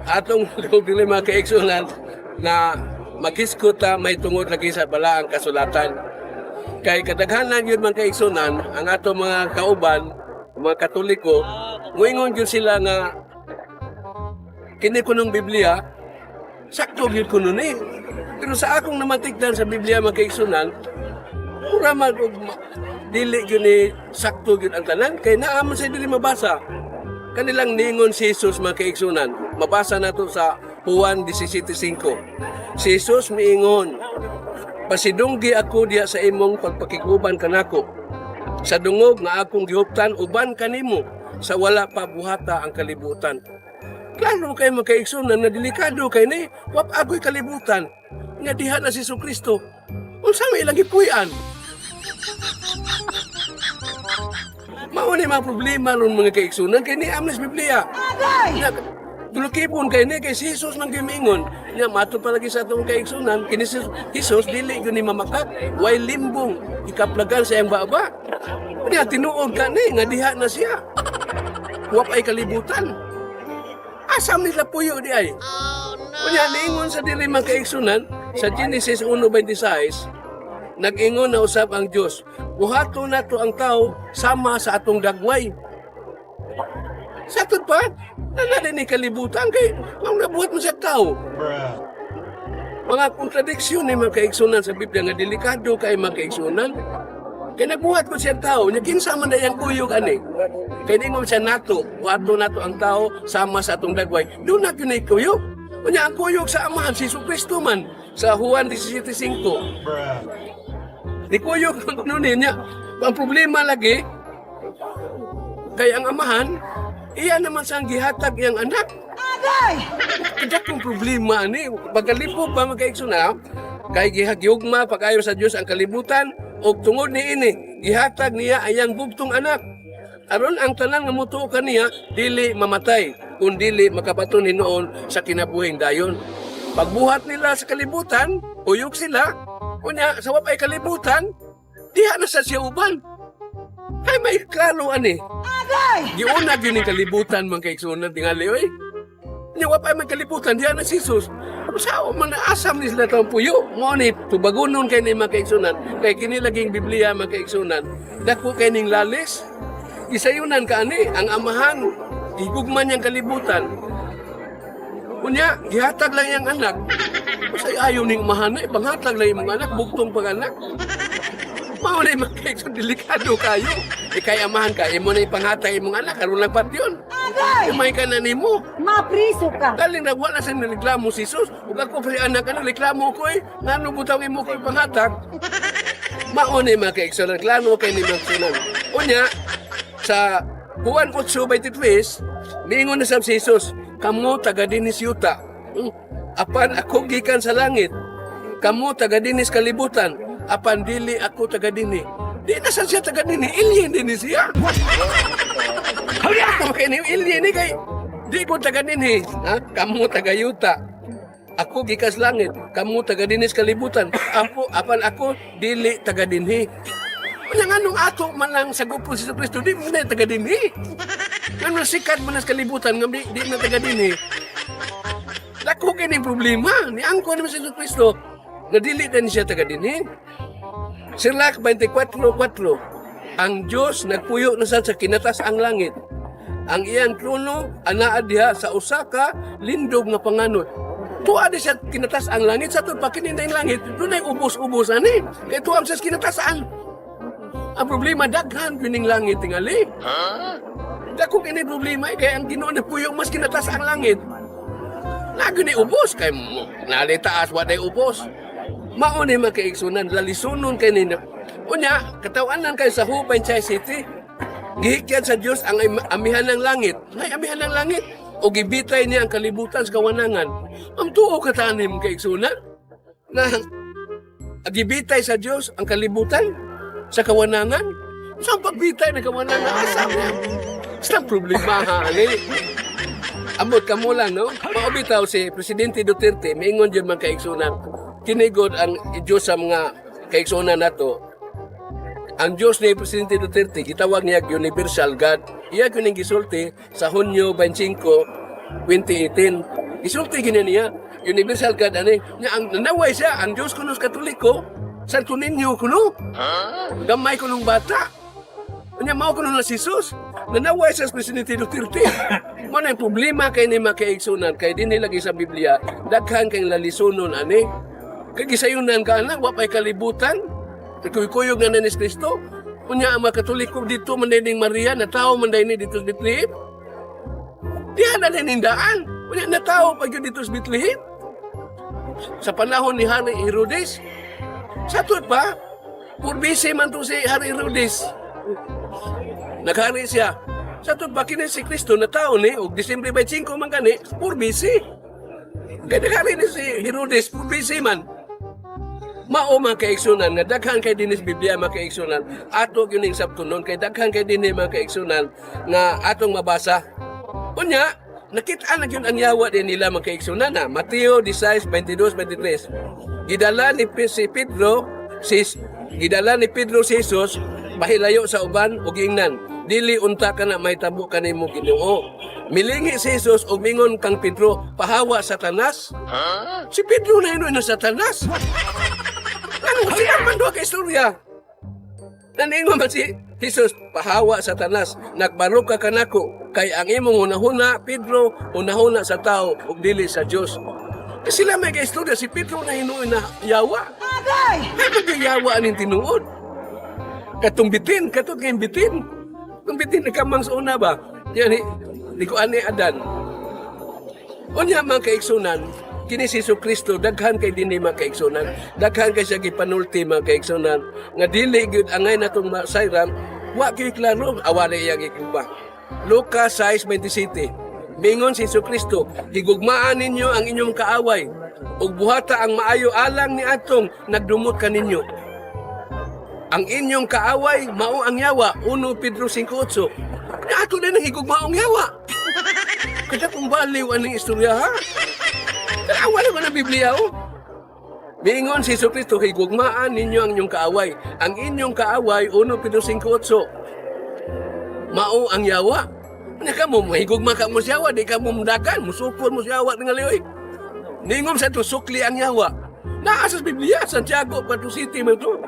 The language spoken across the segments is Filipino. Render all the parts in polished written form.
atong dili mga kaigsunan na maghiskota may tungod lagi sa balaang kasulatan. Kay kadaghanan yun mga kaigsunan, ang atong mga kauban, mga Katoliko, nguingon yun sila nga kini kunong Biblia, sakto yun kuno ni. Pero sa akong namatikdan sa Biblia mga kaigsunan, pura dili yun ni sakto yun ang tanan, kay naaman sa dili mabasa. Kanilang ningon si Jesus mga kaigsunan, mabasa na to sa Juan 17:5. Si Jesus miingon, pasidunggi ako diya sa imong pagpakiguban kanako. Sa dungog nga akong gihuptan, uban kanimo, sa wala pa buhata ang kalibutan. Klaro kay mga kaigsunan na delikado kay ni, wap ako'y kalibutan, nga diha na si Kristo. Unsa may ilang ipuyan? Mao ni mga problema ron mga kaigsunan kay ni amnes Biblia. Tulukipon kay ni kay si Jesus nang gimingon. Nya matud palagi sa atong kaigsunan kini si Jesus dili gyud ni mamakak, way limbong ikaplagan sa iyang baba. Nya tinuod ka ni nga diha na siya. Wa ay kalibutan. Asam nila puyo di ay. Kunya niingon sa dili mga kaigsunan sa Genesis 1:26, nag-ingon na usab ang Dios, buhato na to ang tao sama sa atong dagway. Sa aton pa, nanay ni kalibutan kay ang nabuhat mo sa tao. Mga kontradiksyon ni mga kaigsunan sa Biblia nga delikado kay mga kaigsunan. Kaya nagbuhat ko siya tao, naginsa man na yung kuyog ani. Kaya ningon siya nato, buhato na to ang tao sama sa atong dagway. Doon na yun ay kuyog. Kunya ang kuyog sa amahan, si Kristo man, sa Juan 17:5. Di kuyog nun niya. Ang problema lagi, kay ang amahan, iya naman siyang gihatag iyang anak. Kaya kung problema ni, pagkalipog ba magkaigsunan, kay gihagyugma pag-ayo sa Diyos ang kalibutan, o tungod ni ini, gihatag niya ayang bugtong anak. Aron ang tanan nga mutuo kaniya, dili mamatay, kung dili makapaton noon sa kinabuhing dayon. Pagbuhat nila sa kalibutan, uyog sila, kunya sa wapay kalibutan, diha na sa siya uban. Ay may klaro ani. Giunag yun yung kalibutan mga kaigsunan tingali oy. Nya wapay may kalibutan diha na si Jesus. Sao man asam ni sila tong puyo. Mo ni tubagonon kay ni mga kaigsunan. Kay kini laging Biblia mga kaigsunan. Dako kay ning lalis. Isayunan ka ani ang amahan. Igugman niyang kalibutan. Kunya gihatag lang yang anak. Say ayaw ning mahanay, panghatag lang imong anak, bugtong pag-anak. Mao na yung mga delikado kayo. Ikay amahan ka, imo na ipanghatag imong anak, karon lang pat yun. Imay ka na nimo. Mapriso ka. Galing nagwala sa naliklamo si Jesus. Ug ako pa anak ka, naliklamo ko eh. Ngano butaw imo ko ipanghatag. Mao na yung mga kaigsunan, klaro kay ni mga sunan. Unya, sa Juan 8:23, niingon na sa si Jesus, kamo taga dinis yuta. Apan ako gikan sa langit. Kamo taga dinis kalibutan. Apan dili ako taga dini. Di na sa siya taga dini. Alien din siya. Hawya! Kaya ni alien ni kay. Di ko taga dini. Ha? Kamo taga yuta. Ako gikas langit. Kamo taga dinis kalibutan. Apan ako dili taga dini. Kanya nga nung ato man lang sa gupo si Kristo, di mo na taga dini. Nga sikat man sa kalibutan, nga di na taga dini. Dako kini problema ni angko naman si Kristo. Nadili din siya taga dinhi. Sirlak 24:4. Ang Dios nagpuyo na sa kinatas ang langit. Ang iyang trono anaa diha sa usa ka lindog nga panganod. Tuwa di siya kinatas ang langit sa tud pakininday langit. Dunay ubos-ubos ani. Kay tuwa sa kinatasan. Ang problema daghan kining langit tingali. Dako kini problema kay ang Ginoo nagpuyo mas kinatas ang langit. Lagi ni ubos kay nalitaas waday ubos. Mao ni makaigsunan lalisunon kay nino. Unya katawanan kay sa Hubay City. Gihikyan sa Dios ang amihan ng langit. Nay amihan ng langit o gibitay niya ang kalibutan sa kawanangan. Ang tuo katanim kaigsunan na gibitay sa Dios ang kalibutan sa kawanangan. Sa pagbitay ng kawanangan asam niya. Sa problema ha ani. Amot ka mo lang, no? Maubitaw si Presidente Duterte, maingon dyan mga kaigsunan. Kinigod ang Diyos sa mga kaigsunan na to. Ang Diyos ni Presidente Duterte, gitawag niya Universal God. Iya kuning gisulti sa Hunyo 25, 2018. Isulti gina niya, universal God ani. Nya ang nanaway siya, ang Diyos kuno sa Katoliko, Santo Niño kuno. Gamay kunong bata. Nya mao kuno na si Jesus. Nanaway siya sa Presidente Duterte. Mo na yung problema kay ni makaigsunan kay dinhi lagi sa Biblia, daghan kay lalisonon ani. Kay gisayunan ka na wa pay kalibutan. Kuyog na ni Kristo. Unya ang mga Katoliko dito mandining Maria na tao manday ni dito sa Bethlehem. Diyan na nindaan. Unya na tao pag yun dito sa Bethlehem. Sa panahon ni Hari Herodes. Sa tuot pa, purbisi man to si Hari Herodes. Naghari siya. Sa tuot pa kini si Kristo na tao ni, o Disyembre 25 man gani, purbisi. Kaya naghari ni si Herodes, purbisi man. Mao man kaigsunan nga daghan kay dinis Biblia makaigsunan ato gyud ning sabtunon kay daghan kay dinhi makaigsunan nga atong mabasa. Unya nakita na gyud ang yawa din nila makaigsunan na Mateo 16:22-23. Gidala ni Pedro si Jesus bahilayo sa uban ug ingnan dili unta ka na mahitabo kanimo Ginoo. Milingi si Jesus ug mingon kang Pedro pahawa Satanas. Si Pedro na ino na Satanas. Ano siya man doon ka istorya? Naningon man si Jesus, pahawa Satanas, nagbaro ka kanako, kay ang imong hunahuna, Pedro, hunahuna sa tao, ug dili sa Diyos. Kasi sila may ka-istorya, si Pedro na hinuon na yawa. Ay, magyayawa aning tinuod. Katong bitin, katong kayong bitin. Kung bitin, nagkamang sa una ba? Yan, di ko ani adan. Unya mga kaigsunan, kini si Kristo daghan kay dinhi makaigsunan, daghan kay siya gipanulti makaigsunan nga dili gyud angay natong masayran wa gyud klaro awala iya gikuba. Lucas 6:27. Mingon si Kristo, higugmaan ninyo ang inyong kaaway ug buhata ang maayo alang ni atong nagdumot kaninyo. Ang inyong kaaway mao ang yawa, 1 Pedro 5:8. Ato na nang higugmaong yawa. Kada kung baliw aning istorya ha. Wala ko na Biblia, oh. Mingon si Kristo, higugmaan ninyo ang inyong kaaway. Ang inyong kaaway, 1 Pedro 5:8. Mao ang yawa. Ano ka mo, mahigugma ka mo siyawa, di ka mo mudakan, musupon mo siyawa ng aliyoy. Ningon sa ito, sukli ang yawa. Naasas Biblia, Santiago, Batu City, mo ito.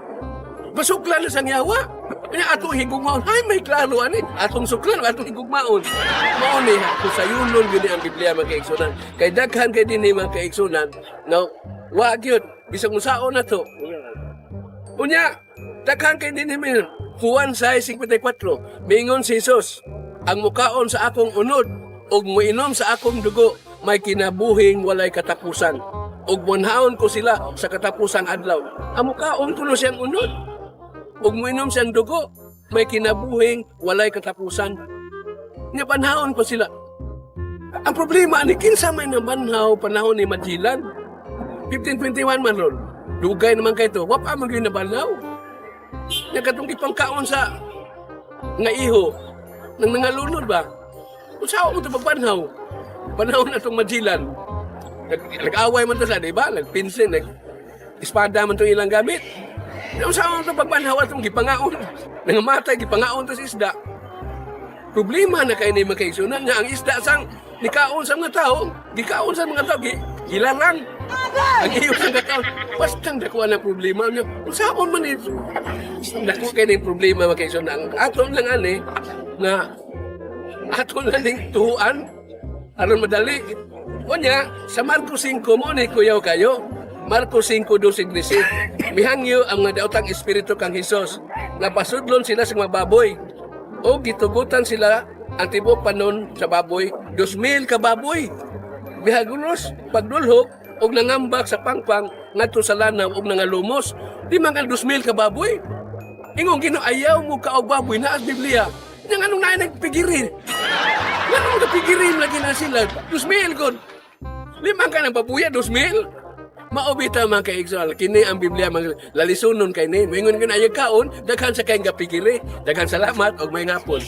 Pasuklan na sang yawa. Kaya atong higugmaon, ay may klaro ani. Atong suklan, atong higugmaon. Mao ni kung sayunon gini ang Biblia makaigsunan. Kay daghan kay dinhi makaigsunan. Now, wa gyud bisag musaon na to. Unya, daghan kay dinhi man. Juan 6:54. Mingon si Jesus, ang mukaon sa akong unod ug moinom sa akong dugo may kinabuhing walay katapusan. Ug munhaon ko sila sa katapusang adlaw. Ang mukaon kuno siyang unod. Ug moinom siyang dugo, may kinabuhing walay katapusan. Nga panahon ko sila. Ang problema ni kinsa may nabanhaw panahon ni Magellan. 1521 man ron. Dugay naman kay to. Wa pa man gyud nabanhaw. Nga katong gipangkaon sa nga iho nang nangalunod ba? Usaw mo to pagbanhaw. Panahon na tong Magellan. Nag-away man to sa, di ba? Nagpinsin, espada man to ilang gamit. Yung sa mga pagbanhaw atong gipangaon, nangamatay, gipangaon to sa isda. Problema na kayo na yung makaigsunan nga ang isda sang nikaon sa mga tao, gikaon sa mga tao, gilarang. Ang iyo sa mga tao, bastang dakuha na problema niyo. Saan man ito? Dakuha kayo na yung problema makaigsunan. Aton lang ani, na aton lang yung tuhuan, aron madali. O niya, sa Marcos 5 mo ni kuyaw kayo, Marcos 5:12. Mihangyo ang mga daotang espiritu kang Hesus. Napasudlon sila sa mga baboy. O gitugutan sila ang tibok panon sa baboy. 2,000 ka baboy. Bihagulos, pagdulhok, og nangambak sa pangpang ngadto sa lanaw og nangalumos. Di man 2,000 ka baboy. Ingong ayaw mo ka og baboy na sa Biblia. Yang anong na nagpigirin? Anong nagpigirin lagi na sila? 2,000 god. Limang ka ng babuya, 2,000. Maobita mga kaigsunan, kini ang Biblia lalisonon kay ni. Mingon ka na kaon, daghan sa kayong gapigiri. Daghan salamat og may ngapon.